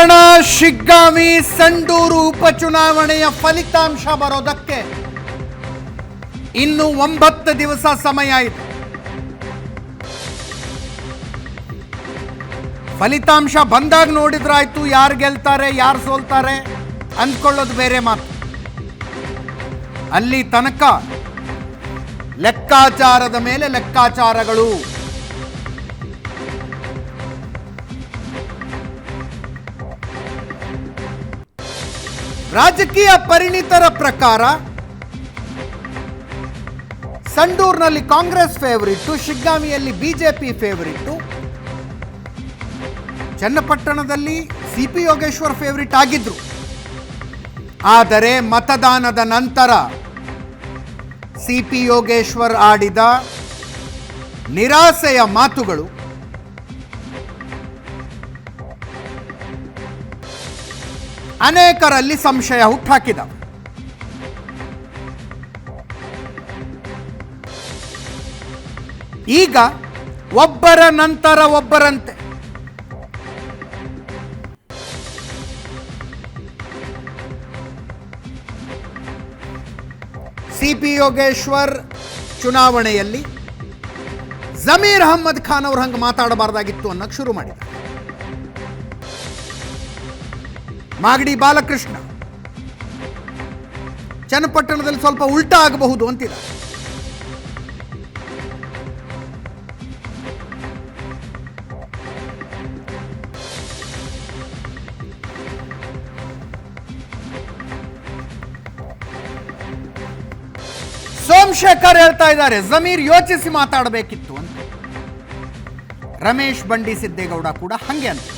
ಚನ್ನಪಟ್ಟಣ ಶಿಗ್ಗಾಂವಿ ಸಂಡೂರು ಉಪಚುನಾವಣೆಯ ಫಲಿತಾಂಶ ಬರೋದಕ್ಕೆ ಇನ್ನು 9 ದಿವಸ ಸಮಯ ಇದೆ. ಫಲಿತಾಂಶ ಬಂದಾಗ ನೋಡಿದ್ರಾಯ್ತು, ಯಾರು ಗೆಲ್ತಾರೆ ಯಾರು ಸೋಲ್ತಾರೆ ಅಂದ್ಕೊಳ್ಳೋದು ಬೇರೆ ಮಾತು. ಅಲ್ಲಿ ತನಕ ಲೆಕ್ಕಾಚಾರದ ಮೇಲೆ ಲೆಕ್ಕಾಚಾರಗಳು. ರಾಜಕೀಯ ಪರಿಣಿತರ ಪ್ರಕಾರ ಸಂಡೂರಿನಲ್ಲಿ ಕಾಂಗ್ರೆಸ್ ಫೇವರಿಟ್ಟು, ಶಿಗ್ಗಾಂವಿಯಲ್ಲಿ ಬಿಜೆಪಿ ಫೇವರಿಟ್ಟು, ಚನ್ನಪಟ್ಟಣದಲ್ಲಿ ಸಿಪಿ ಯೋಗೇಶ್ವರ್ ಫೇವರಿಟ್ ಆಗಿದ್ರು. ಆದರೆ ಮತದಾನದ ನಂತರ ಸಿಪಿ ಯೋಗೇಶ್ವರ್ ಆಡಿದ ನಿರಾಸೆಯ ಮಾತುಗಳು ಅನೇಕರಲ್ಲಿ ಸಂಶಯ ಹುಟ್ಟುಹಾಕಿದವು. ಈಗ ಒಬ್ಬರ ನಂತರ ಒಬ್ಬರಂತೆ ಸಿಪಿ ಯೋಗೇಶ್ವರ್ ಚುನಾವಣೆಯಲ್ಲಿ ಜಮೀರ್ ಅಹಮ್ಮದ್ ಖಾನ್ ಅವ್ರು ಹಂಗೆ ಮಾತಾಡಬಾರ್ದಾಗಿತ್ತು ಅನ್ನೋಕೆ ಶುರು ಮಾಡಿದ. ಮಾಗಡಿ ಬಾಲಕೃಷ್ಣ ಚನ್ನಪಟ್ಟಣದಲ್ಲಿ ಸ್ವಲ್ಪ ಉಲ್ಟಾ ಆಗಬಹುದು ಅಂತಿದ. ಸೋಮಶೇಖರ್ ಹೇಳ್ತಾ ಇದ್ದಾರೆ ಜಮೀರ್ ಯೋಚಿಸಿ ಮಾತಾಡಬೇಕಿತ್ತು ಅಂತ. ರಮೇಶ್ ಬಂಡಿ ಸಿದ್ದೇಗೌಡ ಕೂಡ ಹಂಗೆ ಅಂತ.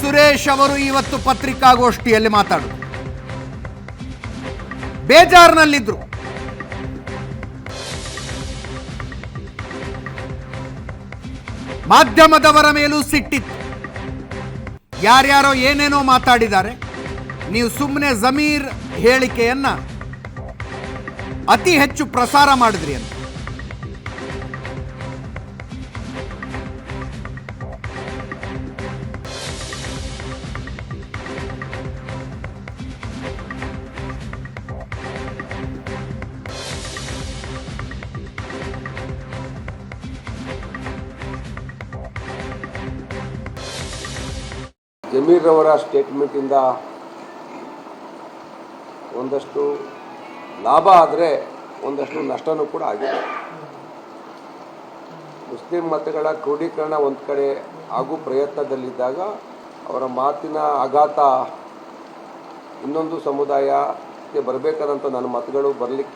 ಸುರೇಶ್ ಅವರು ಇವತ್ತು ಪತ್ರಿಕಾಗೋಷ್ಠಿಯಲ್ಲಿ ಮಾತಾಡಿದ್ರು. ಬೇಜಾರಿನಲ್ಲಿದ್ರು. ಮಾಧ್ಯಮದವರ ಮೇಲೂ ಸಿಟ್ಟಿತ್ತು. ಯಾರ್ಯಾರೋ ಏನೇನೋ ಮಾತಾಡಿದ್ದಾರೆ, ನೀವು ಸುಮ್ಮನೆ ಜಮೀರ್ ಹೇಳಿಕೆಯನ್ನ ಅತಿ ಹೆಚ್ಚು ಪ್ರಸಾರ ಮಾಡಿದ್ರಿ ಅಂತ. ಜಮೀರ್ ಅವರ ಸ್ಟೇಟ್ಮೆಂಟಿಂದ ಒಂದಷ್ಟು ಲಾಭ ಆದರೆ ಒಂದಷ್ಟು ನಷ್ಟನೂ ಕೂಡ ಆಗಿದೆ. ಮುಸ್ಲಿಂ ಮತಗಳ ಕ್ರೋಢೀಕರಣ ಒಂದು ಕಡೆ ಹಾಗೂ ಪ್ರಯತ್ನದಲ್ಲಿದ್ದಾಗ ಅವರ ಮಾತಿನ ಆಘಾತ ಇನ್ನೊಂದು ಸಮುದಾಯಕ್ಕೆ ಬರಬೇಕಾದಂಥ ನನ್ನ ಮತಗಳು ಬರಲಿ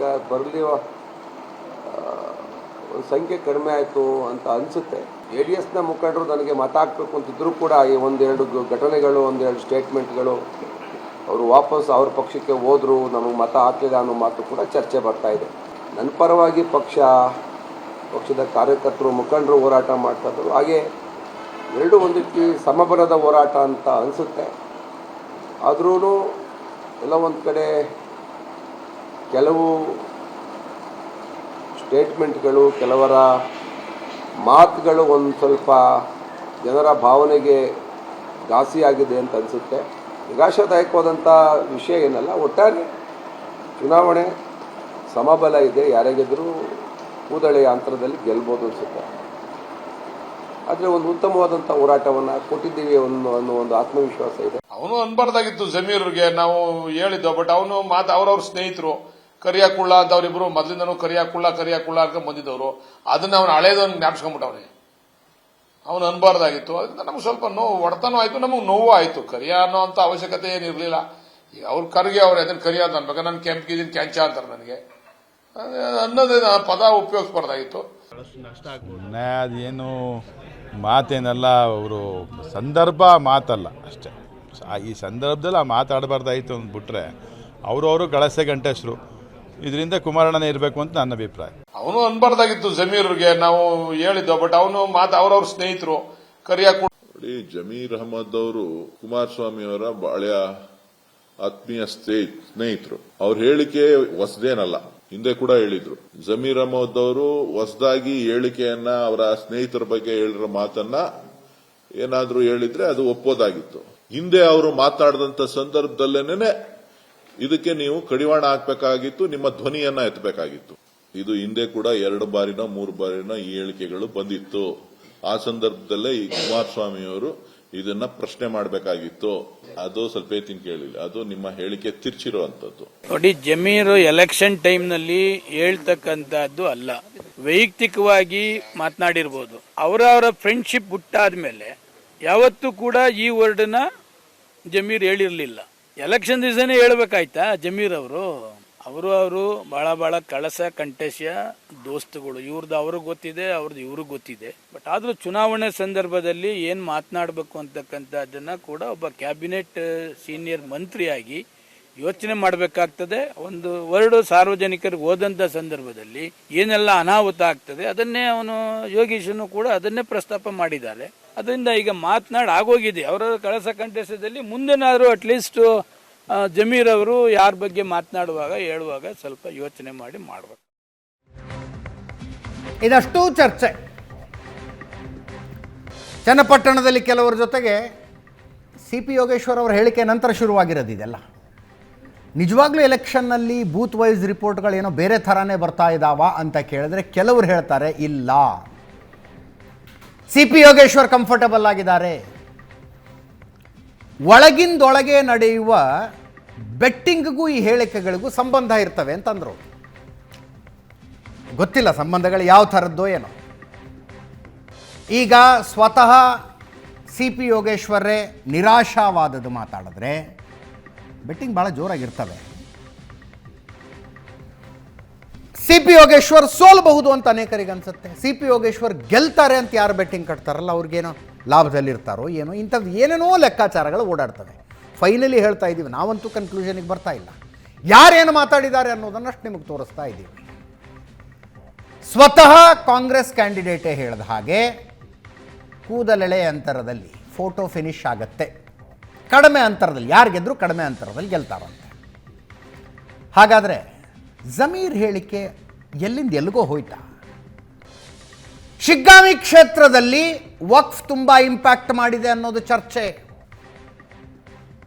ಒಂದು ಸಂಖ್ಯೆ ಕಡಿಮೆ ಆಯಿತು ಅಂತ ಅನಿಸುತ್ತೆ. JDSನ ಮುಖಂಡರು ನನಗೆ ಮತ ಹಾಕಬೇಕು ಅಂತಿದ್ರು ಕೂಡ ಈ ಒಂದೆರಡು ಘಟನೆಗಳು, ಒಂದೆರಡು ಸ್ಟೇಟ್ಮೆಂಟ್ಗಳು, ಅವರು ವಾಪಸ್ ಅವ್ರ ಪಕ್ಷಕ್ಕೆ ಹೋದರು, ನಮಗೆ ಮತ ಹಾಕಲಿಲ್ಲ ಅನ್ನೋ ಮಾತು ಕೂಡ ಚರ್ಚೆ ಬರ್ತಾ ಇದೆ. ನನ್ನ ಪರವಾಗಿ ಪಕ್ಷದ ಕಾರ್ಯಕರ್ತರು, ಮುಖಂಡರು ಹೋರಾಟ ಮಾಡ್ತಾಯಿದ್ರು. ಹಾಗೆ ಎರಡು ಒಂದು ರೀತಿ ಸಮಬಲದ ಹೋರಾಟ ಅಂತ ಅನಿಸುತ್ತೆ. ಆದ್ರೂ ಎಲ್ಲ ಒಂದು ಕಡೆ ಕೆಲವು ಸ್ಟೇಟ್ಮೆಂಟ್ಗಳು, ಕೆಲವರ ಮಾತುಗಳು ಒಂದು ಸ್ವಲ್ಪ ಜನರ ಭಾವನೆಗೆ ಘಾಸಿಯಾಗಿದೆ ಅಂತ ಅನಿಸುತ್ತೆ. ನಿರಾಶಾದಾಯಕವಾದಂಥ ವಿಷಯ ಏನಲ್ಲ. ಒಟ್ಟಾರೆ ಚುನಾವಣೆ ಸಮಬಲ ಇದೆ, ಯಾರೇ ಗೆದ್ದರೂ ಕೂದಳೆಯ ಅಂತರದಲ್ಲಿ ಗೆಲ್ಬೋದು ಅನಿಸುತ್ತೆ. ಆದರೆ ಒಂದು ಉತ್ತಮವಾದಂಥ ಹೋರಾಟವನ್ನು ಕೊಟ್ಟಿದ್ದೀವಿ ಅನ್ನೋ ಒಂದು ಆತ್ಮವಿಶ್ವಾಸ ಇದೆ. ಅವನು ಅನ್ಬಾರ್ದಾಗಿತ್ತು ಜಮೀರ್ಗೆ, ನಾವು ಹೇಳಿದ್ದೋ. ಬಟ್ ಅವನು ಅವ್ರವ್ರ ಸ್ನೇಹಿತರು ಕರಿಯಾಕುಳ್ಳ ಅಂತ ಅವರಿಬ್ರು ಮೊದಲಿಂದನೂ ಕರಿಯಾಕುಳ್ಳ ಅಂತ ಬಂದಿದ್ದವರು, ಅದನ್ನ ಅವನು ಹಳೇದನ್ನು ಜ್ಞಾಪಿಸ್ಕೊಂಡ್ಬಿಟ್ಟವನೇ. ಅವನು ಅನ್ಬಾರ್ದಾಗಿತ್ತು. ಅದರಿಂದ ನಮ್ಗೆ ಸ್ವಲ್ಪ ನೋವು, ಹೊಡೆತನೂ ಆಯ್ತು, ನಮಗೆ ನೋವು ಆಯ್ತು. ಕರಿಯ ಅನ್ನೋ ಅಂತ ಅವಶ್ಯಕತೆ ಏನಿರಲಿಲ್ಲ. ಈಗ ಅವ್ರು ಕರ್ಗೆ ಅವ್ರು ಅದನ್ನು ಕರಿಯೋದು ಅನ್ಬೇಕು. ನಾನು ಕೆಂಪಿಗಿದ್ದೀನಿ ಕ್ಯಾಂಚ ಅಂತಾರೆ ನನಗೆ ಅನ್ನೋದೇ ಪದ ಉಪಯೋಗಿಸ್ಬಾರ್ದಾಗಿತ್ತು. ಅದೇನು ಮಾತೇನಲ್ಲ, ಅವರು ಸಂದರ್ಭ ಮಾತಲ್ಲ ಅಷ್ಟೇ. ಈ ಸಂದರ್ಭದಲ್ಲಿ ಮಾತಾಡಬಾರ್ದಾಯಿತು ಅಂದ್ಬಿಟ್ರೆ ಅವರು ಗಳಸೆ ಗಂಟೆಸರು. ಇದರಿಂದ ಕುಮಾರಣ್ಣನೇ ಇರಬೇಕು ಅಂತ ನನ್ನ ಅಭಿಪ್ರಾಯ. ಅವನು ಅನ್ಬಾರ್ದಾಗಿತ್ತು ಜಮೀರ್ಗೆ ನಾವು ಹೇಳಿದ್ದು, ಬಟ್ ಅವನು ಅವ್ರವ್ರ ಸ್ನೇಹಿತರು ಕರಿಯಾಕುಳ. ನೋಡಿ, ಜಮೀರ್ ಅಹಮದ್ ಅವರು ಕುಮಾರಸ್ವಾಮಿ ಅವರ ಹಳೆಯ ಆತ್ಮೀಯ ಸ್ನೇಹಿತರು. ಅವ್ರ ಹೇಳಿಕೆ ಹೊಸದೇನಲ್ಲ, ಹಿಂದೆ ಕೂಡ ಹೇಳಿದ್ರು. ಜಮೀರ್ ಅಹಮದ್ ಅವರು ಹೊಸದಾಗಿ ಹೇಳಿಕೆಯನ್ನ ಅವರ ಸ್ನೇಹಿತರ ಬಗ್ಗೆ ಹೇಳಿರೋ ಮಾತನ್ನ ಏನಾದ್ರೂ ಹೇಳಿದ್ರೆ ಅದು ಒಪ್ಪೋದಾಗಿತ್ತು. ಹಿಂದೆ ಅವರು ಮಾತಾಡಿದಂತ ಸಂದರ್ಭದಲ್ಲೇನೆ ಇದಕ್ಕೆ ನೀವು ಕಡಿವಾಣ ಹಾಕಬೇಕಾಗಿತ್ತು, ನಿಮ್ಮ ಧ್ವನಿಯನ್ನ ಎತ್ತಬೇಕಾಗಿತ್ತು. ಇದು ಹಿಂದೆ ಕೂಡ 2 ಬಾರಿನೋ 3 ಬಾರಿನೋ ಈ ಹೇಳಿಕೆಗಳು ಬಂದಿತ್ತು. ಆ ಸಂದರ್ಭದಲ್ಲೇ ಈ ಕುಮಾರಸ್ವಾಮಿ ಅವರು ಇದನ್ನ ಪ್ರಶ್ನೆ ಮಾಡಬೇಕಾಗಿತ್ತು. ಅದು ಸ್ವಲ್ಪ ಕೇಳಿಲ್ಲ, ಅದು ನಿಮ್ಮ ಹೇಳಿಕೆ ತಿರ್ಚಿರುವಂತದ್ದು. ನೋಡಿ, ಜಮೀರು ಎಲೆಕ್ಷನ್ ಟೈಮ್ನಲ್ಲಿ ಹೇಳ್ತಕ್ಕಂಥದ್ದು ಅಲ್ಲ, ವೈಯಕ್ತಿಕವಾಗಿ ಮಾತನಾಡಿರ್ಬೋದು. ಅವರ ಫ್ರೆಂಡ್ಶಿಪ್ ಹುಟ್ಟಾದ್ಮೇಲೆ ಯಾವತ್ತೂ ಕೂಡ ಈ ವರ್ಡ್ನ ಜಮೀರ್ ಹೇಳಿರಲಿಲ್ಲ. ಎಲೆಕ್ಷನ್ ದಿವಸನೇ ಹೇಳ್ಬೇಕಾಯ್ತಾ ಜಮೀರ್ ಅವರು ಬಹಳ ಕಳಸ ಕಂಠಸ್ಯ ದೋಸ್ತುಗಳು. ಇವ್ರದ್ದು ಅವ್ರಿಗೆ ಗೊತ್ತಿದೆ, ಅವ್ರದ್ದು ಇವ್ರಿಗೆ ಗೊತ್ತಿದೆ. ಬಟ್ ಆದ್ರೂ ಚುನಾವಣೆ ಸಂದರ್ಭದಲ್ಲಿ ಏನ್ ಮಾತನಾಡಬೇಕು ಅಂತಕ್ಕಂಥದ್ದನ್ನ ಕೂಡ ಒಬ್ಬ ಕ್ಯಾಬಿನೆಟ್ ಸೀನಿಯರ್ ಮಂತ್ರಿಯಾಗಿ ಯೋಚನೆ ಮಾಡಬೇಕಾಗ್ತದೆ. ಒಂದು ವರ್ಡ್ ಸಾರ್ವಜನಿಕರಿಗೆ ಹೋದಂತ ಸಂದರ್ಭದಲ್ಲಿ ಏನೆಲ್ಲ ಅನಾಹುತ ಆಗ್ತದೆ ಅದನ್ನೇ ಅವನು ಯೋಗೀಶನು ಕೂಡ ಅದನ್ನೇ ಪ್ರಸ್ತಾಪ ಮಾಡಿದ್ದಾರೆ. ಅದರಿಂದ ಈಗ ಆಗೋಗಿದೆ ಅವರ ಕಳಸ ಕಂಠಸ್ಯದಲ್ಲಿ. ಮುಂದೆನಾದ್ರೂ ಅಟ್ಲೀಸ್ಟ್ ಜಮೀರ್ ಅವರು ಯಾರ ಬಗ್ಗೆ ಹೇಳುವಾಗ ಸ್ವಲ್ಪ ಯೋಚನೆ ಮಾಡಬೇಕು. ಇದಷ್ಟು ಚರ್ಚೆ ಚನ್ನಪಟ್ಟಣದಲ್ಲಿ ಕೆಲವರ ಜೊತೆಗೆ CP ಯೋಗೇಶ್ವರ್ ಅವರ ಹೇಳಿಕೆ ನಂತರ ಶುರುವಾಗಿರೋದು ಇದೆಲ್ಲ. ನಿಜವಾಗ್ಲೂ ಎಲೆಕ್ಷನ್ನಲ್ಲಿ ಬೂತ್ ವೈಸ್ ರಿಪೋರ್ಟ್ಗಳೇನೋ ಬೇರೆ ಥರನೇ ಬರ್ತಾ ಇದ್ದಾವ ಅಂತ ಕೇಳಿದ್ರೆ ಕೆಲವರು ಹೇಳ್ತಾರೆ ಇಲ್ಲ, CP ಯೋಗೇಶ್ವರ್ ಕಂಫರ್ಟಬಲ್ ಆಗಿದ್ದಾರೆ. ಒಳಗಿಂದೊಳಗೆ ನಡೆಯುವ ಬೆಟ್ಟಿಂಗ್ಗೂ ಈ ಹೇಳಿಕೆಗಳಿಗೂ ಸಂಬಂಧ ಇರ್ತವೆ ಅಂತಂದರು. ಗೊತ್ತಿಲ್ಲ ಸಂಬಂಧಗಳು ಯಾವ ಥರದ್ದೋ ಏನೋ. ಈಗ ಸ್ವತಃ CP ಯೋಗೇಶ್ವರೇ ನಿರಾಶಾವಾದದ್ದು ಮಾತಾಡಿದ್ರೆ ಬೆಟ್ಟಿಂಗ್ ಭಾಳ ಜೋರಾಗಿರ್ತವೆ. CP ಯೋಗೇಶ್ವರ್ ಸೋಲಬಹುದು ಅಂತ ಅನೇಕರಿಗೆ ಅನ್ಸುತ್ತೆ. CP ಯೋಗೇಶ್ವರ್ ಗೆಲ್ತಾರೆ ಅಂತ ಯಾರು ಬೆಟ್ಟಿಂಗ್ ಕಟ್ತಾರಲ್ಲ ಅವ್ರಿಗೇನೋ ಲಾಭದಲ್ಲಿರ್ತಾರೋ ಏನೋ, ಇಂಥದ್ದು ಏನೇನೋ ಲೆಕ್ಕಾಚಾರಗಳು ಓಡಾಡ್ತವೆ. ಫೈನಲಿ ಹೇಳ್ತಾ ಇದ್ದೀವಿ, ನಾವಂತೂ ಕನ್ಕ್ಲೂಷನ್ಗೆ ಬರ್ತಾ ಇಲ್ಲ. ಯಾರೇನು ಮಾತಾಡಿದ್ದಾರೆ ಅನ್ನೋದನ್ನಷ್ಟು ನಿಮಗೆ ತೋರಿಸ್ತಾ ಇದ್ದೀವಿ. ಸ್ವತಃ ಕಾಂಗ್ರೆಸ್ ಕ್ಯಾಂಡಿಡೇಟೇ ಹೇಳಿದ ಹಾಗೆ ಕೂದಲೆಳೆ ಅಂತರದಲ್ಲಿ ಫೋಟೋ ಫಿನಿಶ್ ಆಗತ್ತೆ. ಕಡಿಮೆ ಅಂತರದಲ್ಲಿ ಯಾರು ಗೆದ್ದರೂ ಕಡಿಮೆ ಅಂತರದಲ್ಲಿ ಗೆಲ್ತಾರಂತೆ. ಹಾಗಾದರೆ ಜಮೀರ್ ಹೇಳಿಕೆ ಎಲ್ಲಿಂದ ಎಲ್ಲಿಗೋ ಹೋಯ್ತಾ? ಶಿಗ್ಗಾಂವಿ ಕ್ಷೇತ್ರದಲ್ಲಿ ವಕ್ಫ್ ತುಂಬ ಇಂಪ್ಯಾಕ್ಟ್ ಮಾಡಿದೆ ಅನ್ನೋದು ಚರ್ಚೆ.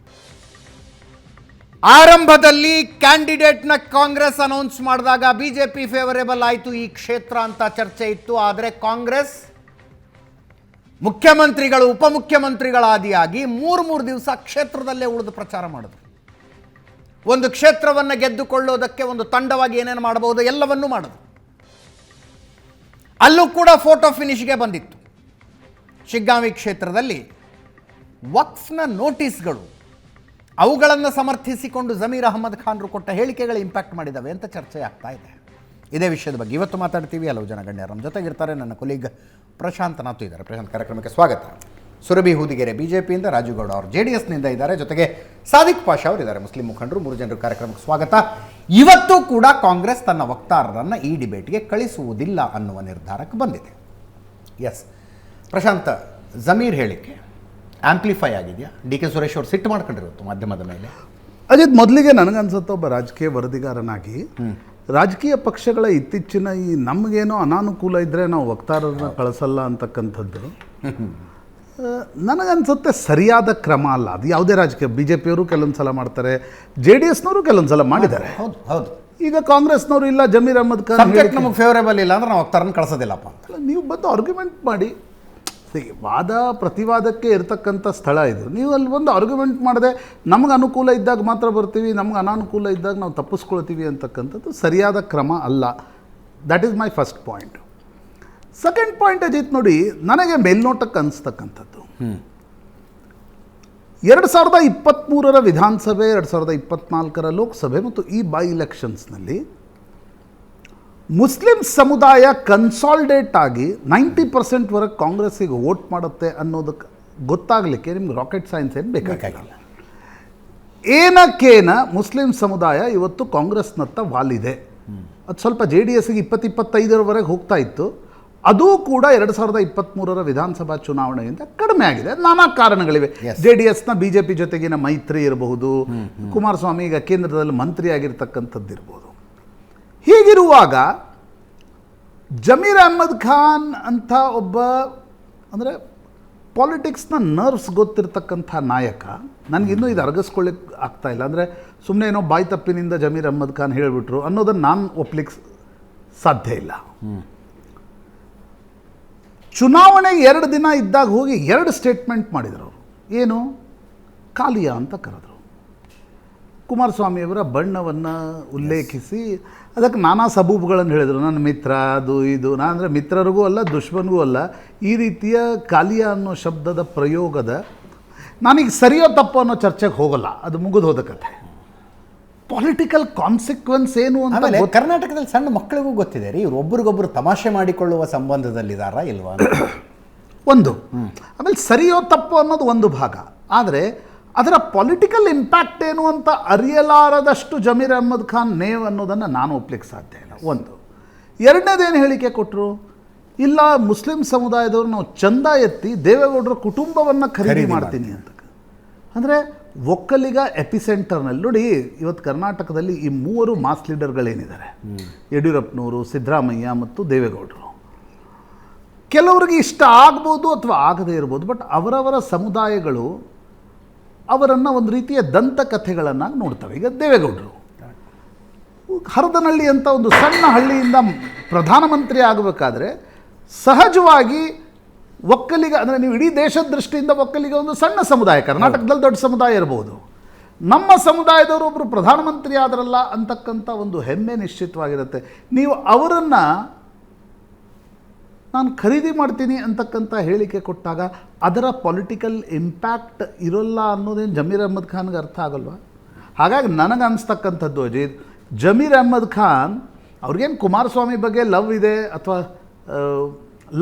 ಆರಂಭದಲ್ಲಿ ಕ್ಯಾಂಡಿಡೇಟ್ನ ಕಾಂಗ್ರೆಸ್ ಅನೌನ್ಸ್ ಮಾಡಿದಾಗ BJP ಫೇವರೇಬಲ್ ಆಯಿತು ಈ ಕ್ಷೇತ್ರ ಅಂತ ಚರ್ಚೆ ಇತ್ತು. ಆದರೆ ಕಾಂಗ್ರೆಸ್ ಮುಖ್ಯಮಂತ್ರಿಗಳು ಉಪಮುಖ್ಯಮಂತ್ರಿಗಳ ಆದಿಯಾಗಿ 3 ದಿವಸ ಕ್ಷೇತ್ರದಲ್ಲೇ ಉಳಿದು ಪ್ರಚಾರ ಮಾಡಿದ್ರು. ಒಂದು ಕ್ಷೇತ್ರವನ್ನು ಗೆದ್ದುಕೊಳ್ಳೋದಕ್ಕೆ ಒಂದು ತಂಡವಾಗಿ ಏನೇನು ಮಾಡಬಹುದು ಎಲ್ಲವನ್ನೂ ಮಾಡಿದ್ರು. ಅಲ್ಲೂ ಕೂಡ ಫೋಟೋ ಫಿನಿಶ್ಗೆ ಬಂದಿತ್ತು. ಶಿಗ್ಗಾಂವಿ ಕ್ಷೇತ್ರದಲ್ಲಿ ವಕ್ಫ್ನ ನೋಟಿಸ್ಗಳು, ಅವುಗಳನ್ನು ಸಮರ್ಥಿಸಿಕೊಂಡು ಜಮೀರ್ ಅಹಮದ್ ಖಾನ್ರು ಕೊಟ್ಟ ಹೇಳಿಕೆಗಳು ಇಂಪ್ಯಾಕ್ಟ್ ಮಾಡಿದ್ದಾವೆ ಅಂತ ಚರ್ಚೆ ಆಗ್ತಾ ಇದೆ. ಇದೇ ವಿಷಯದ ಬಗ್ಗೆ ಇವತ್ತು ಮಾತಾಡ್ತೀವಿ. ಹಲವು ಜನ ಗಣ್ಯರು ನಮ್ಮ ಜೊತೆಗಿರ್ತಾರೆ. ನನ್ನ ಕೊಲೀಗ್ ಪ್ರಶಾಂತ್ ನಾತು ಇದ್ದಾರೆ. ಪ್ರಶಾಂತ್, ಕಾರ್ಯಕ್ರಮಕ್ಕೆ ಸ್ವಾಗತ. ಸುರಭಿ ಹೂದಿಗೆರೆ BJPಯಿಂದ, ರಾಜುಗೌಡ ಅವರು JDSನಿಂದ ಇದ್ದಾರೆ. ಜೊತೆಗೆ ಸಾದಿಕ್ ಪಾಷಾ ಅವರು ಇದ್ದಾರೆ, ಮುಸ್ಲಿಂ ಮುಖಂಡರು. 3 ಜನರು ಕಾರ್ಯಕ್ರಮಕ್ಕೆ ಸ್ವಾಗತ. ಇವತ್ತು ಕೂಡ ಕಾಂಗ್ರೆಸ್ ತನ್ನ ವಕ್ತಾರರನ್ನು ಈ ಡಿಬೇಟ್ಗೆ ಕಳಿಸುವುದಿಲ್ಲ ಅನ್ನುವ ನಿರ್ಧಾರಕ್ಕೆ ಬಂದಿದೆ. ಎಸ್ ಪ್ರಶಾಂತ್, ಜಮೀರ್ ಹೇಳಿಕೆ ಆಂಪ್ಲಿಫೈ ಆಗಿದೆಯಾ? DK ಸುರೇಶ್ ಅವರು ಸಿಟ್ಟು ಮಾಡ್ಕೊಂಡಿರುತ್ತು ಮಾಧ್ಯಮದ ಮೇಲೆ. ಅಜಿತ್, ಮೊದಲಿಗೆ ನನಗನ್ಸುತ್ತೆ ಒಬ್ಬ ರಾಜಕೀಯ ವರದಿಗಾರನಾಗಿ ರಾಜಕೀಯ ಪಕ್ಷಗಳ ಇತ್ತೀಚಿನ ಈ ನಮಗೇನೋ ಅನಾನುಕೂಲ ಇದ್ದರೆ ನಾವು ವಕ್ತಾರರನ್ನ ಕಳಿಸಲ್ಲ ಅಂತಕ್ಕಂಥದ್ದು ನನಗನ್ಸುತ್ತೆ ಸರಿಯಾದ ಕ್ರಮ ಅಲ್ಲ. ಅದು ಯಾವುದೇ ರಾಜಕೀಯ, BJPಯವರು ಕೆಲವೊಂದು ಸಲ ಮಾಡ್ತಾರೆ, JDSನವರು ಕೆಲವೊಂದು ಸಲ ಮಾಡಿದ್ದಾರೆ. ಹೌದು. ಈಗ ಕಾಂಗ್ರೆಸ್ನವರು ಇಲ್ಲ, ಜಮೀರ್ ಅಹಮದ್ ಖಾನ್ ಸಬ್ಜೆಕ್ಟ್ ನಮಗೆ ಫೇವರೇಬಲ್ ಇಲ್ಲ ಅಂದ್ರೆ ನಾವು ವಕ್ತಾರನ್ನು ಕಳಿಸೋದಿಲ್ಲಪ್ಪ ಅಂತ ನೀವು ಬಂದು ಆರ್ಗ್ಯುಮೆಂಟ್ ಮಾಡಿ. ವಾದ ಪ್ರತಿವಾದಕ್ಕೆ ಇರತಕ್ಕಂಥ ಸ್ಥಳ ಇದು. ನೀವು ಅಲ್ಲಿ ಒಂದು ಆರ್ಗ್ಯುಮೆಂಟ್ ಮಾಡದೆ ನಮ್ಗೆ ಅನುಕೂಲ ಇದ್ದಾಗ ಮಾತ್ರ ಬರ್ತೀವಿ, ನಮ್ಗೆ ಅನಾನುಕೂಲ ಇದ್ದಾಗ ನಾವು ತಪ್ಪಿಸ್ಕೊಳ್ತೀವಿ ಅಂತಕ್ಕಂಥದ್ದು ಸರಿಯಾದ ಕ್ರಮ ಅಲ್ಲ. That is my first point. Second point Ajit, ನೋಡಿ, ನನಗೆ ಮೇಲ್ನೋಟಕ್ಕೆ ಅನಿಸ್ತಕ್ಕಂಥದ್ದು 2023 ವಿಧಾನಸಭೆ, 2024 ಲೋಕಸಭೆ ಮತ್ತು ಈ ಬೈ ಎಲೆಕ್ಷನ್ಸ್ನಲ್ಲಿ ಮುಸ್ಲಿಂ ಸಮುದಾಯ ಕನ್ಸಾಲ್ಡೇಟ್ ಆಗಿ 90% ಕಾಂಗ್ರೆಸ್ಸಿಗೆ ವೋಟ್ ಮಾಡುತ್ತೆ ಅನ್ನೋದಕ್ಕೆ ಗೊತ್ತಾಗಲಿಕ್ಕೆ ನಿಮ್ಗೆ ರಾಕೆಟ್ ಸೈನ್ಸ್ ಏನು ಬೇಕಾಗಿಲ್ಲ. ಏನಕ್ಕೇನ ಮುಸ್ಲಿಂ ಸಮುದಾಯ ಇವತ್ತು ಕಾಂಗ್ರೆಸ್ನತ್ತ ವಾಲಿದೆ. ಅದು ಸ್ವಲ್ಪ JDSಗೆ 20-25ರವರೆಗೆ ಹೋಗ್ತಾ ಇತ್ತು. ಅದೂ ಕೂಡ 2023ರ ವಿಧಾನಸಭಾ ಚುನಾವಣೆಯಿಂದ ಕಡಿಮೆ ಆಗಿದೆ. ನಾನಾ ಕಾರಣಗಳಿವೆ. JDSನ BJP ಜೊತೆಗಿನ ಮೈತ್ರಿ ಇರಬಹುದು, ಕುಮಾರಸ್ವಾಮಿ ಈಗ ಕೇಂದ್ರದಲ್ಲಿ ಮಂತ್ರಿ ಆಗಿರ್ತಕ್ಕಂಥದ್ದು ಇರ್ಬೋದು. ಹೀಗಿರುವಾಗ ಜಮೀರ್ ಅಹ್ಮದ್ ಖಾನ್ ಅಂತ ಒಬ್ಬ ಅಂದರೆ ಪಾಲಿಟಿಕ್ಸ್ನ ನರ್ವ್ಸ್ ಗೊತ್ತಿರ್ತಕ್ಕಂಥ ನಾಯಕ, ನನಗಿನ್ನೂ ಇದು ಅರಗಿಸ್ಕೊಳ್ಳಿಕ್ಕೆ ಆಗ್ತಾ ಇಲ್ಲ. ಅಂದರೆ ಸುಮ್ಮನೆ ಏನೋ ಬಾಯಿ ತಪ್ಪಿನಿಂದ ಜಮೀರ್ ಅಹ್ಮದ್ ಖಾನ್ ಹೇಳಿಬಿಟ್ರು ಅನ್ನೋದನ್ನು ನಾನು ಒಪ್ಲಿಕ್ಕೆ ಸಾಧ್ಯ ಇಲ್ಲ. ಚುನಾವಣೆ 2 ದಿನ ಇದ್ದಾಗ ಹೋಗಿ 2 ಸ್ಟೇಟ್ಮೆಂಟ್ ಮಾಡಿದರು ಅವರು. ಏನು? ಕಾಲಿಯಾ ಅಂತ ಕರೆದರು. ಕುಮಾರಸ್ವಾಮಿಯವರ ಬಣ್ಣವನ್ನು ಉಲ್ಲೇಖಿಸಿ ಅದಕ್ಕೆ ನಾನಾ ಸಬೂಬುಗಳನ್ನು ಹೇಳಿದರು. ನನ್ನ ಮಿತ್ರ, ಅದು ಇದು. ನಾನು ಅಂದರೆ ಮಿತ್ರರಿಗೂ ಅಲ್ಲ, ದುಶ್ಮನ್ಗೂ ಅಲ್ಲ. ಈ ರೀತಿಯ ಕಾಲಿಯಾ ಅನ್ನೋ ಶಬ್ದದ ಪ್ರಯೋಗದ ನಾನೀಗ ಸರಿಯೋ ತಪ್ಪು ಅನ್ನೋ ಚರ್ಚೆಗೆ ಹೋಗಲ್ಲ, ಅದು ಮುಗಿದು ಹೋದ ಕಥೆ. ಪೊಲಿಟಿಕಲ್ ಕಾನ್ಸಿಕ್ವೆನ್ಸ್ ಏನು ಅಂತ ಕರ್ನಾಟಕದಲ್ಲಿ ಸಣ್ಣ ಮಕ್ಕಳಿಗೂ ಗೊತ್ತಿದೆ ರೀ, ಇವ್ರು ಒಬ್ರಿಗೊಬ್ರು ತಮಾಷೆ ಮಾಡಿಕೊಳ್ಳುವ ಸಂಬಂಧದಲ್ಲಿದ್ದಾರಾ ಇಲ್ವಾ ಒಂದು. ಆಮೇಲೆ ಸರಿಯೋ ತಪ್ಪು ಅನ್ನೋದು ಒಂದು ಭಾಗ. ಆದರೆ ಅದರ ಪೊಲಿಟಿಕಲ್ ಇಂಪ್ಯಾಕ್ಟ್ ಏನು ಅಂತ ಅರಿಯಲಾರದಷ್ಟು ಜಮೀರ್ ಅಹ್ಮದ್ ಖಾನ್ ನೇವ್ ಅನ್ನೋದನ್ನು ನಾನು ಒಪ್ಲಿಕ್ಕೆ ಸಾಧ್ಯ ಇಲ್ಲ. ಒಂದು. ಎರಡನೇದೇನು ಹೇಳಿಕೆ ಕೊಟ್ಟರು? ಇಲ್ಲ, ಮುಸ್ಲಿಂ ಸಮುದಾಯದವರು ನಾವು ಚಂದ ಎತ್ತಿ ದೇವೇಗೌಡರ ಕುಟುಂಬವನ್ನು ಖರೀದಿ ಮಾಡ್ತೀನಿ ಅಂತ. ಅಂದರೆ ಒಕ್ಕಲಿಗ ಎಪಿಸೆಂಟರ್ನಲ್ಲಿ ನೋಡಿ, ಇವತ್ತು ಕರ್ನಾಟಕದಲ್ಲಿ ಈ 3 ಮಾಸ್ ಲೀಡರ್ಗಳೇನಿದ್ದಾರೆ, ಯಡಿಯೂರಪ್ಪನವರು, ಸಿದ್ದರಾಮಯ್ಯ ಮತ್ತು ದೇವೇಗೌಡರು, ಕೆಲವರಿಗೆ ಇಷ್ಟ ಆಗ್ಬೋದು ಅಥವಾ ಆಗದೇ ಇರ್ಬೋದು. ಬಟ್ ಅವರವರ ಸಮುದಾಯಗಳು ಅವರನ್ನು ಒಂದು ರೀತಿಯ ದಂತಕಥೆಗಳನ್ನಾಗಿ ನೋಡ್ತವೆ. ಈಗ ದೇವೇಗೌಡರು ಹರದನಹಳ್ಳಿ ಅಂತ ಒಂದು ಸಣ್ಣ ಹಳ್ಳಿಯಿಂದ ಪ್ರಧಾನಮಂತ್ರಿ ಆಗಬೇಕಾದ್ರೆ ಸಹಜವಾಗಿ ಒಕ್ಕಲಿಗ, ಅಂದರೆ ನೀವು ಇಡೀ ದೇಶದ ದೃಷ್ಟಿಯಿಂದ ಒಕ್ಕಲಿಗ ಒಂದು ಸಣ್ಣ ಸಮುದಾಯ, ಕರ್ನಾಟಕದಲ್ಲಿ ದೊಡ್ಡ ಸಮುದಾಯ ಇರ್ಬೋದು. ನಮ್ಮ ಸಮುದಾಯದವರು ಒಬ್ಬರು ಪ್ರಧಾನಮಂತ್ರಿ ಆದರಲ್ಲ ಅಂತಕ್ಕಂಥ ಒಂದು ಹೆಮ್ಮೆ ನಿಶ್ಚಿತವಾಗಿರುತ್ತೆ. ನೀವು ಅವರನ್ನು ನಾನು ಖರೀದಿ ಮಾಡ್ತೀನಿ ಅಂತಕ್ಕಂಥ ಹೇಳಿಕೆ ಕೊಟ್ಟಾಗ ಅದರ ಪೊಲಿಟಿಕಲ್ ಇಂಪ್ಯಾಕ್ಟ್ ಇರೋಲ್ಲ ಅನ್ನೋದೇನು ಜಮೀರ್ ಅಹ್ಮದ್ ಖಾನ್ಗೆ ಅರ್ಥ ಆಗಲ್ವಾ? ಹಾಗಾಗಿ ನನಗೆ ಅನಿಸ್ತಕ್ಕಂಥದ್ದು ಅಜಿತ್, ಜಮೀರ್ ಅಹ್ಮದ್ ಖಾನ್ ಅವ್ರಿಗೇನು ಕುಮಾರಸ್ವಾಮಿ ಬಗ್ಗೆ ಲವ್ ಇದೆ ಅಥವಾ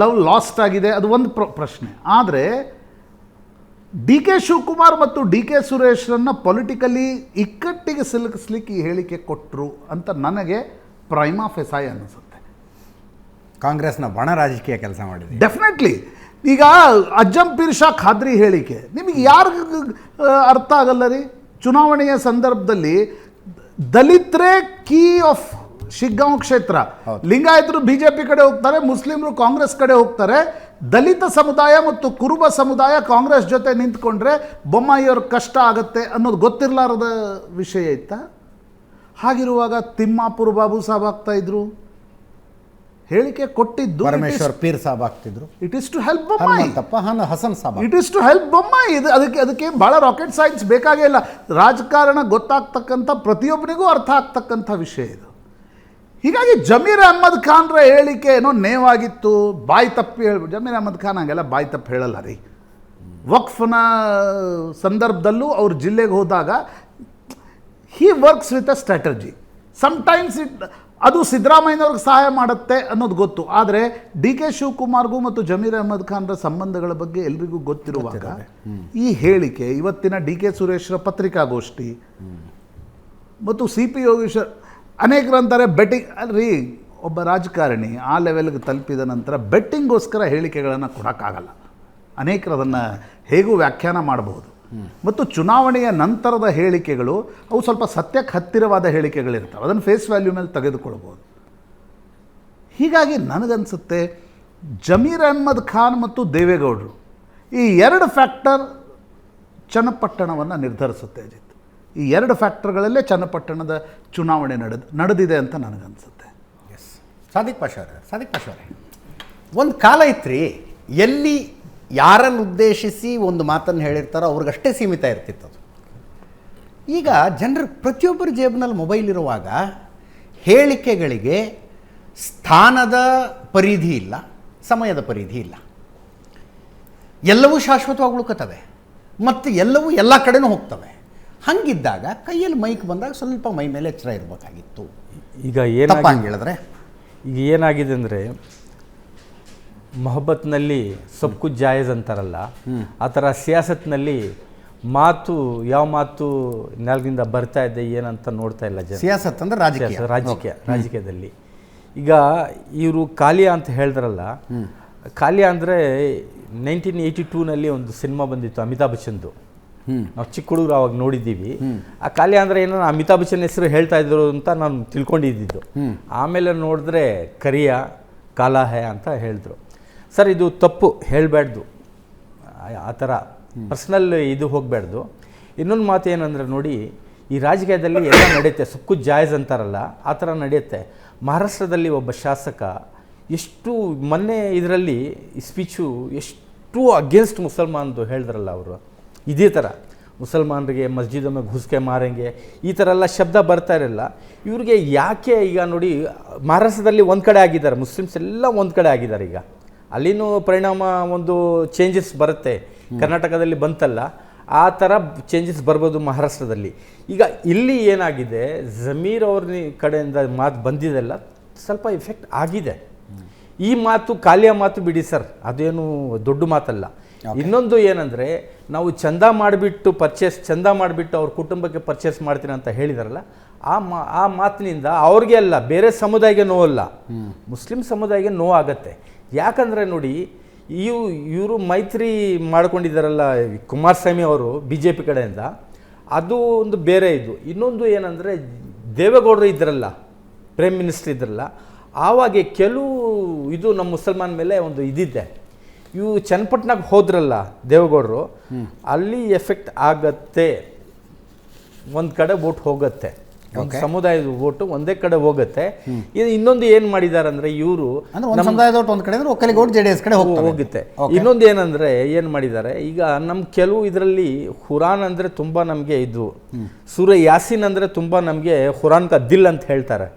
ಲವ್ ಲಾಸ್ಟ್ ಆಗಿದೆ, ಅದು ಒಂದು ಪ್ರಶ್ನೆ. ಆದರೆ DK ಶಿವಕುಮಾರ್ ಮತ್ತು DK ಸುರೇಶ್ರನ್ನು ಪೊಲಿಟಿಕಲಿ ಇಕ್ಕಟ್ಟಿಗೆ ಸಿಲುಕಿಸ್ಲಿಕ್ಕೆ ಈ ಹೇಳಿಕೆ ಕೊಟ್ಟರು ಅಂತ ನನಗೆ ಪ್ರೈಮಾ ಫೆಸಾಯ್ ಅನ್ನಿಸುತ್ತೆ. ಕಾಂಗ್ರೆಸ್ನ ಬಣ ರಾಜಕೀಯ ಕೆಲಸ ಮಾಡಿದೆ ಡೆಫಿನೆಟ್ಲಿ. ಈಗ ಅಜ್ಜಂ ಪೀರ್ ಶಾ ಖಾದ್ರಿ ಹೇಳಿಕೆ ನಿಮಗೆ ಯಾರಿಗೂ ಅರ್ಥ ಆಗಲ್ಲ ರೀ. ಚುನಾವಣೆಯ ಸಂದರ್ಭದಲ್ಲಿ ದಲಿತರೇ ಕೀ ಆಫ್ ಶಿಗ್ಗಾಂವ್ ಕ್ಷೇತ್ರ, ಲಿಂಗಾಯತರು BJP ಕಡೆ ಹೋಗ್ತಾರೆ, ಮುಸ್ಲಿಮರು ಕಾಂಗ್ರೆಸ್ ಕಡೆ ಹೋಗ್ತಾರೆ. ದಲಿತ ಸಮುದಾಯ ಮತ್ತು ಕುರುಬ ಸಮುದಾಯ ಕಾಂಗ್ರೆಸ್ ಜೊತೆ ನಿಂತ್ಕೊಂಡ್ರೆ ಬೊಮ್ಮಾಯಿಯವ್ರ ಕಷ್ಟ ಆಗುತ್ತೆ ಅನ್ನೋದು ಗೊತ್ತಿರಲಾರದ ವಿಷಯ ಇತ್ತಾ? ಹಾಗಿರುವಾಗ ತಿಮ್ಮಾಪುರ ಬಾಬು ಸಾಬ್ ಆಗ್ತಾ ಇದ್ರು, ಹೇಳಿಕೆ ಕೊಟ್ಟಿದ್ದು ಪರಮೇಶ್ವರ್ ಪೀರ್ ಸಾಬ್ ಆಗ್ತಿದ್ರು. It is to help Bommai. Hasan Saab. It is to help Bommai. ಇದು ಅದಕ್ಕೆ ಭಾಳ ರಾಕೆಟ್ ಸೈನ್ಸ್ ಬೇಕಾಗೇ ಇಲ್ಲ. ರಾಜಕಾರಣ ಗೊತ್ತಾಗ್ತಕ್ಕಂಥ ಪ್ರತಿಯೊಬ್ಬನಿಗೂ ಅರ್ಥ ಆಗ್ತಕ್ಕಂಥ ವಿಷಯ ಇದು. ಹೀಗಾಗಿ ಜಮೀರ್ ಅಹ್ಮದ್ ಖಾನ್ರ ಹೇಳಿಕೆ ಏನೋ ನೇವಾಗಿತ್ತು, ಬಾಯಿ ತಪ್ಪಿ ಹೇಳ್ಬಿಟ್ಟು. ಜಮೀರ್ ಅಹ್ಮದ್ ಖಾನ್ ಹಂಗೆಲ್ಲ ಬಾಯಿ ತಪ್ಪು ಹೇಳಲ್ಲ ರೀ. ವಕ್ಫ್ನ ಸಂದರ್ಭದಲ್ಲೂ ಅವ್ರ ಜಿಲ್ಲೆಗೆ ಹೋದಾಗ ಹಿ works with a strategy. Sometimes ಅದು ಸಿದ್ದರಾಮಯ್ಯನವ್ರಿಗೆ ಸಹಾಯ ಮಾಡುತ್ತೆ ಅನ್ನೋದು ಗೊತ್ತು. ಆದರೆ DK ಶಿವಕುಮಾರ್ಗೂ ಮತ್ತು ಜಮೀರ್ ಅಹ್ಮದ್ ಖಾನ್ರ ಸಂಬಂಧಗಳ ಬಗ್ಗೆ ಎಲ್ರಿಗೂ ಗೊತ್ತಿರುವಾಗ ಈ ಹೇಳಿಕೆ, ಇವತ್ತಿನ DK ಸುರೇಶ್ರ ಪತ್ರಿಕಾಗೋಷ್ಠಿ ಮತ್ತು CP ಯೋಗೇಶ್ವರ್ ಅನೇಕರಂತಾರೆ ಬೆಟ್ಟಿಂಗ್ ಅಲ್ರಿ. ಒಬ್ಬ ರಾಜಕಾರಣಿ ಆ ಲೆವೆಲ್ಗೆ ತಲುಪಿದ ನಂತರ ಬೆಟ್ಟಿಂಗೋಸ್ಕರ ಹೇಳಿಕೆಗಳನ್ನು ಕೊಡೋಕ್ಕಾಗಲ್ಲ. ಅನೇಕರು ಅದನ್ನು ಹೇಗೂ ವ್ಯಾಖ್ಯಾನ ಮಾಡಬಹುದು. ಮತ್ತು ಚುನಾವಣೆಯ ನಂತರದ ಹೇಳಿಕೆಗಳು ಅವು ಸ್ವಲ್ಪ ಸತ್ಯಕ್ಕೆ ಹತ್ತಿರವಾದ ಹೇಳಿಕೆಗಳಿರ್ತವೆ, ಅದನ್ನು ಫೇಸ್ ವ್ಯಾಲ್ಯೂ ಮೇಲೆ ತೆಗೆದುಕೊಳ್ಬೋದು. ಹೀಗಾಗಿ ನನಗನ್ಸುತ್ತೆ ಜಮೀರ್ ಅಹ್ಮದ್ ಖಾನ್ ಮತ್ತು ದೇವೇಗೌಡರು ಈ 2 ಫ್ಯಾಕ್ಟರ್ ಚನ್ನಪಟ್ಟಣವನ್ನು ನಿರ್ಧರಿಸುತ್ತೆ ಅಜಿತ್. ಈ 2 ಫ್ಯಾಕ್ಟರ್ಗಳಲ್ಲೇ ಚನ್ನಪಟ್ಟಣದ ಚುನಾವಣೆ ನಡೆದಿದೆ ಅಂತ ನನಗನ್ಸುತ್ತೆ. ಎಸ್. ಸಾದಿಕ್ ಪಾಷಾ ಅವರೇ, ಒಂದು ಕಾಲ ಇತ್ರಿ ಎಲ್ಲಿ ಯಾರನ್ನು ಉದ್ದೇಶಿಸಿ ಒಂದು ಮಾತನ್ನು ಹೇಳಿರ್ತಾರೋ ಅವ್ರಿಗಷ್ಟೇ ಸೀಮಿತ ಇರ್ತಿತ್ತು ಅದು. ಈಗ ಜನರು ಪ್ರತಿಯೊಬ್ಬರ ಜೇಬಿನಲ್ಲಿ ಮೊಬೈಲ್ ಇರುವಾಗ ಹೇಳಿಕೆಗಳಿಗೆ ಸ್ಥಾನದ ಪರಿಧಿ ಇಲ್ಲ, ಸಮಯದ ಪರಿಧಿ ಇಲ್ಲ. ಎಲ್ಲವೂ ಶಾಶ್ವತವಾಗಿ ಉಳ್ಕೋತವೆ ಮತ್ತು ಎಲ್ಲವೂ ಎಲ್ಲ ಕಡೆನೂ ಹೋಗ್ತವೆ. ಹಂಗಿದ್ದಾಗ ಕೈಯಲ್ಲಿ ಮೈಕ್ ಬಂದಾಗ ಸ್ವಲ್ಪ ಮೈ ಮೇಲೆ ಎಚ್ಚರ ಇರಬೇಕಾಗಿತ್ತು. ಈಗ ಹೇಳಿದ್ರೆ ಈಗ ಏನಾಗಿದೆ ಅಂದರೆ, ಮೊಹಬ್ಬತ್ನಲ್ಲಿ ಸಬ್ ಕುಚ್ ಜಾಯಜ್ ಅಂತಾರಲ್ಲ, ಆ ಥರ ಸಿಯಾಸತ್ನಲ್ಲಿ ಮಾತು ಯಾವ ಮಾತು ನೆಲದಿಂದ ಬರ್ತಾ ಇದೆ ಏನಂತ ನೋಡ್ತಾ ಇಲ್ಲ ಜನ. ಸಿಯಾಸತ್ ಅಂದ್ರೆ ರಾಜಕೀಯದಲ್ಲಿ ಈಗ ಇವರು ಕಾಲಿಯಾ ಅಂತ ಹೇಳಿದ್ರಲ್ಲ, ಕಾಲಿಯಾ ಅಂದರೆ 1982ನಲ್ಲಿ ಒಂದು ಸಿನಿಮಾ ಬಂದಿತ್ತು ಅಮಿತಾಬ್ ಬಚ್ಚನ್ದು. ನಾವು ಚಿಕ್ಕ ಹುಡುಗರು ಅವಾಗ ನೋಡಿದ್ದೀವಿ. ಆ ಕಾಲಿಯಾ ಅಂದರೆ ಏನೋ ಅಮಿತಾಬ್ ಬಚ್ಚನ್ ಹೆಸರು ಹೇಳ್ತಾ ಇದ್ರು ಅಂತ ನಾನು ತಿಳ್ಕೊಂಡಿದ್ದು. ಆಮೇಲೆ ನೋಡಿದ್ರೆ ಕರಿಯಾ ಕಾಲಾ ಹೇ ಅಂತ ಹೇಳಿದ್ರು. ಸರ್ ಇದು ತಪ್ಪು, ಹೇಳಬೇಡ್ದು, ಆ ಥರ ಪರ್ಸ್ನಲ್ ಇದು ಹೋಗಬೇಡ್ದು. ಇನ್ನೊಂದು ಮಾತು ಏನಂದರೆ ನೋಡಿ, ಈ ರಾಜಕೀಯದಲ್ಲಿ ಎಲ್ಲ ನಡೆಯುತ್ತೆ, ಸುಕ್ಕು ಜಾಯಜ್ ಅಂತಾರಲ್ಲ ಆ ಥರ ನಡೆಯುತ್ತೆ. ಮಹಾರಾಷ್ಟ್ರದಲ್ಲಿ ಒಬ್ಬ ಶಾಸಕ ಎಷ್ಟು ಮೊನ್ನೆ ಇದರಲ್ಲಿ ಸ್ಪೀಚು ಎಷ್ಟು ಅಗೇನ್ಸ್ಟ್ ಮುಸಲ್ಮಾನ್ದು ಹೇಳಿದ್ರಲ್ಲ ಅವರು. ಇದೇ ಥರ ಮುಸಲ್ಮಾನರಿಗೆ ಮಸ್ಜಿದ್ में घुस के ಮಾರೆಂಗೆ ಈ ಥರ ಎಲ್ಲ ಶಬ್ದ ಬರ್ತಾ ಇರಲ್ಲ. ಇವ್ರಿಗೆ ಯಾಕೆ ಈಗ ನೋಡಿ ಮಹಾರಾಷ್ಟ್ರದಲ್ಲಿ ಒಂದು ಕಡೆ ಆಗಿದ್ದಾರೆ, ಮುಸ್ಲಿಮ್ಸ್ ಎಲ್ಲ ಒಂದು ಕಡೆ ಆಗಿದ್ದಾರೆ. ಈಗ ಅಲ್ಲಿನೂ ಪರಿಣಾಮ ಒಂದು ಚೇಂಜಸ್ ಬರುತ್ತೆ. ಕರ್ನಾಟಕದಲ್ಲಿ ಬಂತಲ್ಲ ಆ ಥರ ಚೇಂಜಸ್ ಬರ್ಬೋದು ಮಹಾರಾಷ್ಟ್ರದಲ್ಲಿ. ಈಗ ಇಲ್ಲಿ ಏನಾಗಿದೆ, ಜಮೀರ್ ಅವ್ರ ಕಡೆಯಿಂದ ಮಾತು ಬಂದಿದೆಲ್ಲ ಸ್ವಲ್ಪ ಎಫೆಕ್ಟ್ ಆಗಿದೆ. ಈ ಮಾತು ಕಾಲಿಯ ಮಾತು ಬಿಡಿ ಸರ್, ಅದೇನು ದೊಡ್ಡ ಮಾತಲ್ಲ. ಇನ್ನೊಂದು ಏನಂದರೆ, ನಾವು ಚಂದ ಮಾಡಿಬಿಟ್ಟು ಅವ್ರ ಕುಟುಂಬಕ್ಕೆ ಪರ್ಚೇಸ್ ಮಾಡ್ತೀನಿ ಅಂತ ಹೇಳಿದಾರಲ್ಲ, ಆ ಮಾತಿನಿಂದ ಅವ್ರಿಗೆ ಅಲ್ಲ, ಬೇರೆ ಸಮುದಾಯಕ್ಕೆ ನೋವಲ್ಲ, ಮುಸ್ಲಿಂ ಸಮುದಾಯಕ್ಕೆ ನೋವಾಗತ್ತೆ. ಯಾಕಂದರೆ ನೋಡಿ, ಇವರು ಮೈತ್ರಿ ಮಾಡ್ಕೊಂಡಿದ್ದಾರಲ್ಲ ಕುಮಾರಸ್ವಾಮಿ ಅವರು BJP ಕಡೆಯಿಂದ, ಅದು ಒಂದು ಬೇರೆ ಇದು. ಇನ್ನೊಂದು ಏನಂದರೆ, ದೇವೇಗೌಡರು ಇದ್ರಲ್ಲ, ಪ್ರೈಮ್ ಮಿನಿಸ್ಟರ್ ಇದ್ರಲ್ಲ, ಆವಾಗ ಕೆಲವು ಇದು ನಮ್ಮ ಮುಸಲ್ಮಾನ್ ಮೇಲೆ ಒಂದು ಇದಿದೆ. ಇವು ಚನ್ನಪಟ್ಟಣಕ್ಕೆ ಹೋದ್ರಲ್ಲ ದೇವೇಗೌಡರು, ಅಲ್ಲಿ ಎಫೆಕ್ಟ್ ಆಗತ್ತೆ. ಒಂದು ಕಡೆ ವೋಟ್ ಹೋಗುತ್ತೆ, ಒಂದು ಸಮುದಾಯದ ವೋಟು ಒಂದೇ ಕಡೆ ಹೋಗುತ್ತೆ. ಇನ್ನೊಂದು ಏನು ಮಾಡಿದ್ದಾರೆ ಅಂದರೆ, ಇವರು ಹೋಗುತ್ತೆ. ಇನ್ನೊಂದು ಏನಂದರೆ ಏನು ಮಾಡಿದ್ದಾರೆ, ಈಗ ನಮ್ಮ ಕೆಲವು ಇದರಲ್ಲಿ ಖುರಾನ್ ಅಂದರೆ ತುಂಬ ನಮಗೆ ಇದು, ಸೂರೆ ಯಾಸಿನ್ ಅಂದರೆ ತುಂಬ ನಮಗೆ ಖುರಾನ್ ಕಾ ದಿಲ್ ಅಂತ ಹೇಳ್ತಾರೆ,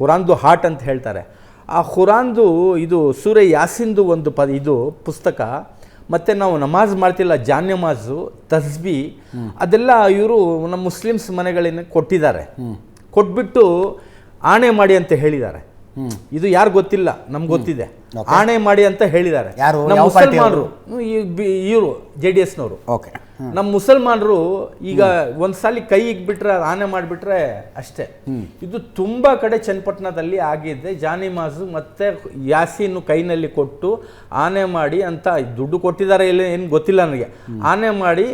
ಖುರಾನ್ದು ಹಾರ್ಟ್ ಅಂತ ಹೇಳ್ತಾರೆ. ಆ ಖುರಾನ್ದು ಇದು ಸೂರೆ ಯಾಸಿನ್ದು ಒಂದು ಇದು ಪುಸ್ತಕ, ಮತ್ತು ನಾವು ನಮಾಜ್ ಮಾಡ್ತಿಲ್ಲ, ಜಾನ್ ನಮಾಜು, ತಸ್ಬಿ, ಅದೆಲ್ಲ ಇವರು ನಮ್ಮ ಮುಸ್ಲಿಮ್ಸ್ ಮನೆಗಳಿಂದ ಕೊಟ್ಟಿದ್ದಾರೆ. ಕೊಟ್ಬಿಟ್ಟು ಆಣೆ ಮಾಡಿ ಅಂತ ಹೇಳಿದ್ದಾರೆ. ಇದು ಯಾರು ಗೊತ್ತಿಲ್ಲ, ನಮ್ಗೆ ಗೊತ್ತಿದೆ. ಆಣೆ ಮಾಡಿ ಅಂತ ಹೇಳಿದ್ದಾರೆ ನಮ್ಮ ಮುಸಲ್ಮಾನರು, ಇವರು JDSನವರು. ನಮ್ಮ ಮುಸಲ್ಮಾನರು ಈಗ ಒಂದ್ಸಲಿ ಕೈ ಇಕ್ಬಿಟ್ರೆ, ಆನೆ ಮಾಡಿಬಿಟ್ರೆ ಅಷ್ಟೇ. ಇದು ತುಂಬ ಕಡೆ ಚನ್ನಪಟ್ಟಣದಲ್ಲಿ ಆಗಿದೆ. ಜಾನಿಮಾಜು ಮತ್ತು ಯಾಸೀನು ಕೈನಲ್ಲಿ ಕೊಟ್ಟು ಆನೆ ಮಾಡಿ ಅಂತ ದುಡ್ಡು ಕೊಟ್ಟಿದ್ದಾರೆ ಇಲ್ಲ ಏನು ಗೊತ್ತಿಲ್ಲ ನನಗೆ. ಆನೆ ಮಾಡಿ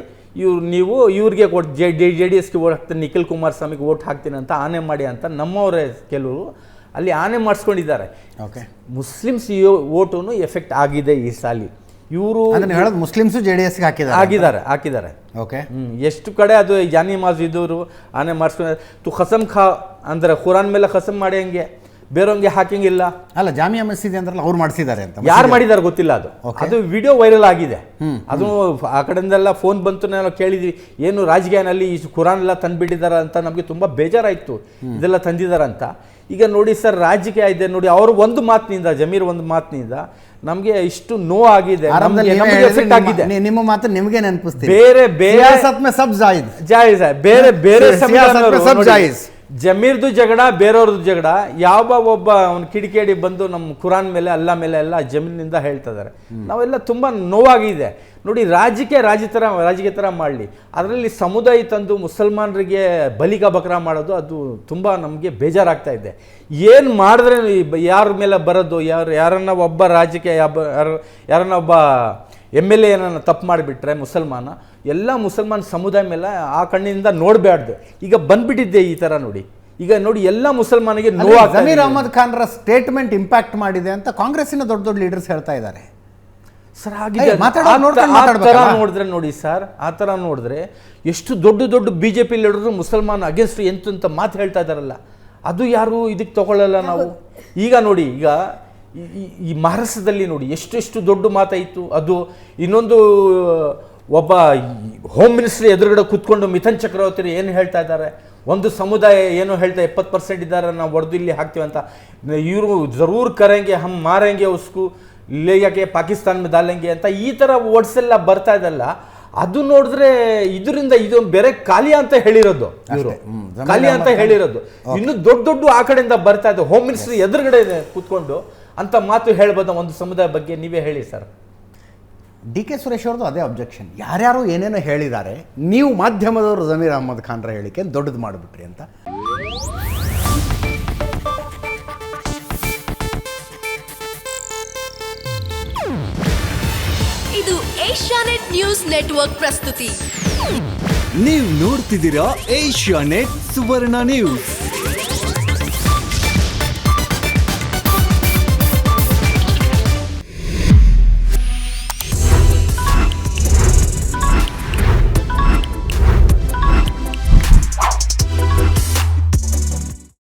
ನೀವು ಇವ್ರಿಗೆ JDSಗೆ ವೋಟ್ ಹಾಕ್ತೀನಿ, ನಿಖಿಲ್ ಕುಮಾರಸ್ವಾಮಿಗೆ ವೋಟ್ ಹಾಕ್ತೀನಿ ಅಂತ ಆನೆ ಮಾಡಿ ಅಂತ ನಮ್ಮವರೇ ಕೆಲವರು ಅಲ್ಲಿ ಆನೆ ಮಾಡಿಸ್ಕೊಂಡಿದ್ದಾರೆ. ಮುಸ್ಲಿಮ್ಸ್ ವೋಟು ಎಫೆಕ್ಟ್ ಆಗಿದೆ ಈ ಸಾಲಿ. ಇವರು ಹೇಳೋದು ಮುಸ್ಲಿಮ್ಸು JDSಗೆ ಹಾಕಿದ್ದಾರೆ. ಎಷ್ಟು ಕಡೆ ಅದು ಜಾನಿ ಮಾಜ್ ಇದ್ದವರು ಆನೆ ಮಾಡಿಸ್ಕೊಂಡು ತು ಖಸಮ್ ಖಾ ಅಂದ್ರೆ ಖುರಾನ್ ಮೇಲೆ ಖಸಮ್ ಮಾಡಿ ಹಂಗೆ ಬೇರೆಯವ್ರಿಗೆ ಹಾಕಿಂಗಿಲ್ಲ. ಅಲ್ಲ, ಜಾಮಿಯಾ ಮಸೀದಿ ಅಂದ್ರಲ್ಲ, ಅವ್ರು ಮಾಡಿಸಿದ್ದಾರೆ ಅಂತ. ಯಾರು ಮಾಡಿದಾರೆ ಗೊತ್ತಿಲ್ಲ. ಅದು ವಿಡಿಯೋ ವೈರಲ್ ಆಗಿದೆ. ಅದು ಆ ಕಡೆಯಿಂದೆಲ್ಲ ಫೋನ್ ಬಂತು, ನಾವು ಕೇಳಿದ್ವಿ, ಏನು ರಾಜಕೀಯನಲ್ಲಿ ಈ ಖುರಾನ್ ಎಲ್ಲ ತಂದುಬಿಟ್ಟಿದ್ದಾರೆ ಅಂತ ನಮಗೆ ತುಂಬ ಬೇಜಾರಾಯಿತು, ಇದೆಲ್ಲ ತಂದಿದ್ದಾರೆ ಅಂತ. ಈಗ ನೋಡಿ ಸರ್, ರಾಜಕೀಯ ಇದೆ ನೋಡಿ, ಅವರು ಒಂದು ಮಾತಿನಿಂದ, ಜಮೀರ್ ಒಂದು ಮಾತಿನಿಂದ ನಮಗೆ ಇಷ್ಟು ನೋವಾಗಿದೆ, ಎಫೆಕ್ಟ್ ಆಗಿದೆ. ನಿಮ್ಮ ಮಾತು ನಿಮಗೆ ನೆನಪಿಸ್ತೀವಿ, ಬೇರೆ ಜಮೀರ್ದು ಜಗಳ, ಬೇರೆಯವ್ರದ್ದು ಜಗಳ, ಯಾವ ಒಬ್ಬ ಅವ್ನು ಕಿಡಿಕೇಡಿ ಬಂದು ನಮ್ಮ ಕುರಾನ್ ಮೇಲೆ ಅಲ್ಲ ಮೇಲೆ ಎಲ್ಲ ಜಮೀನಿನಿಂದ ಹೇಳ್ತಾ ಇದ್ದಾರೆ. ನಾವೆಲ್ಲ ತುಂಬ ನೋವಾಗಿದೆ ನೋಡಿ. ರಾಜಕೀಯ ಥರ ಮಾಡಲಿ, ಅದರಲ್ಲಿ ಸಮುದಾಯ ತಂದು ಮುಸಲ್ಮಾನರಿಗೆ ಬಲಿಗ ಬಕ್ರ ಮಾಡೋದು, ಅದು ತುಂಬ ನಮಗೆ ಬೇಜಾರಾಗ್ತಾ ಇದೆ. ಏನು ಮಾಡಿದ್ರೆ ಯಾರ ಮೇಲೆ ಬರೋದು, ಯಾರನ್ನ ಒಬ್ಬ ಯಾರನ್ನ ಒಬ್ಬ MLA ಏನನ್ನ ತಪ್ಪು ಮಾಡಿಬಿಟ್ರೆ ಎಲ್ಲ ಮುಸಲ್ಮಾನ್ ಸಮುದಾಯ ಮೇಲೆ ಆ ಕಣ್ಣಿನಿಂದ ನೋಡಬಾರ್ದು. ಈಗ ಬಂದ್ಬಿಟ್ಟಿದ್ದೆ ಈ ಥರ ನೋಡಿ. ಈಗ ನೋಡಿ, ಎಲ್ಲ ಮುಸಲ್ಮಾನಿಗೆ ನೋವಾಗ್ತದೆ. ಜಮೀರ್ ಅಹ್ಮದ್ ಖಾನ್ರ ಸ್ಟೇಟ್ಮೆಂಟ್ ಇಂಪ್ಯಾಕ್ಟ್ ಮಾಡಿದೆ ಅಂತ ಕಾಂಗ್ರೆಸ್ಸಿನ ದೊಡ್ಡ ಲೀಡರ್ಸ್ ಹೇಳ್ತಾ ಇದ್ದಾರೆ ಸರ್. ನೋಡಿದ್ರೆ ನೋಡಿ ಸರ್, ಆ ಥರ ನೋಡಿದ್ರೆ ಎಷ್ಟು ದೊಡ್ಡ BJP ಲೀಡರು ಮುಸಲ್ಮಾನ್ ಅಗೇನ್ಸ್ಟ್ ಎಂತ ಮಾತು ಹೇಳ್ತಾ ಇದ್ದಾರಲ್ಲ, ಅದು ಯಾರು ಇದಕ್ಕೆ ತಗೊಳ್ಳಲ್ಲ ನಾವು. ಈಗ ನೋಡಿ, ಈಗ ಈ ಮಹಾರಾಷ್ಟ್ರದಲ್ಲಿ ನೋಡಿ ಎಷ್ಟು ದೊಡ್ಡ ಮಾತಾಯಿತು. ಅದು ಇನ್ನೊಂದು ಒಬ್ಬ ಹೋಮ್ ಮಿನಿಸ್ಟ್ರಿ ಎದುರುಗಡೆ ಕೂತ್ಕೊಂಡು ಮಿಥುನ್ ಚಕ್ರವರ್ತಿ ಏನು ಹೇಳ್ತಾ ಇದ್ದಾರೆ, ಒಂದು ಸಮುದಾಯ ಏನೋ ಹೇಳ್ತಾ 70% ಇದ್ದಾರೆ, ನಾವು ಹೊಡೆದು ಇಲ್ಲಿ ಹಾಕ್ತೀವಿ ಅಂತ. ಇವರು ಜರೂರ್ ಕರೆಂಗೆ, ಹಮ್ ಮಾರೆಂಗೆ, ಉಸ್ಕು ಲೇ ಯಾಕೆ ಪಾಕಿಸ್ತಾನ ಮೇಲೆ ದಾಲೆಂಗೆ ಅಂತ ಈ ಥರ ವರ್ಡ್ಸ್ ಎಲ್ಲ ಬರ್ತಾ ಇದಲ್ಲ. ಅದು ನೋಡಿದ್ರೆ ಇದರಿಂದ ಇದು ಬೇರೆ ಕಾಲಿಯಾ ಅಂತ ಹೇಳಿರೋದು, ಇವರು ಕಾಲಿಯಾ ಅಂತ ಹೇಳಿರೋದು. ಇನ್ನು ದೊಡ್ಡ ಆ ಕಡೆಯಿಂದ ಬರ್ತಾ ಇದೆ, ಹೋಮ್ ಮಿನಿಸ್ಟ್ರಿ ಎದುರುಗಡೆ ಕೂತ್ಕೊಂಡು ಅಂತ ಮಾತು ಹೇಳ್ಬೋದ ಒಂದು ಸಮುದಾಯ ಬಗ್ಗೆ? ನೀವೇ ಹೇಳಿ ಸರ್. ಡಿ ಕೆ ಸುರೇಶ್ ಅವ್ರದ್ದು ಅದೇ ಅಬ್ಜೆಕ್ಷನ್. ಯಾರ್ಯಾರು ಏನೇನೋ ಹೇಳಿದ್ದಾರೆ, ನೀವು ಮಾಧ್ಯಮದವರು ಜಮೀರ್ ಅಹ್ಮದ್ ಖಾನ್ರ ಹೇಳಿಕೆ ದೊಡ್ಡದು ಮಾಡಿಬಿಟ್ರಿ ಅಂತ. ಇದು ಏಷ್ಯಾನೆಟ್ ನ್ಯೂಸ್ ನೆಟ್ವರ್ಕ್ ಪ್ರಸ್ತುತಿ. ನೀವು ನೋಡ್ತಿದ್ದೀರಾ ಏಷ್ಯಾನೆಟ್ ಸುವರ್ಣ ನ್ಯೂಸ್.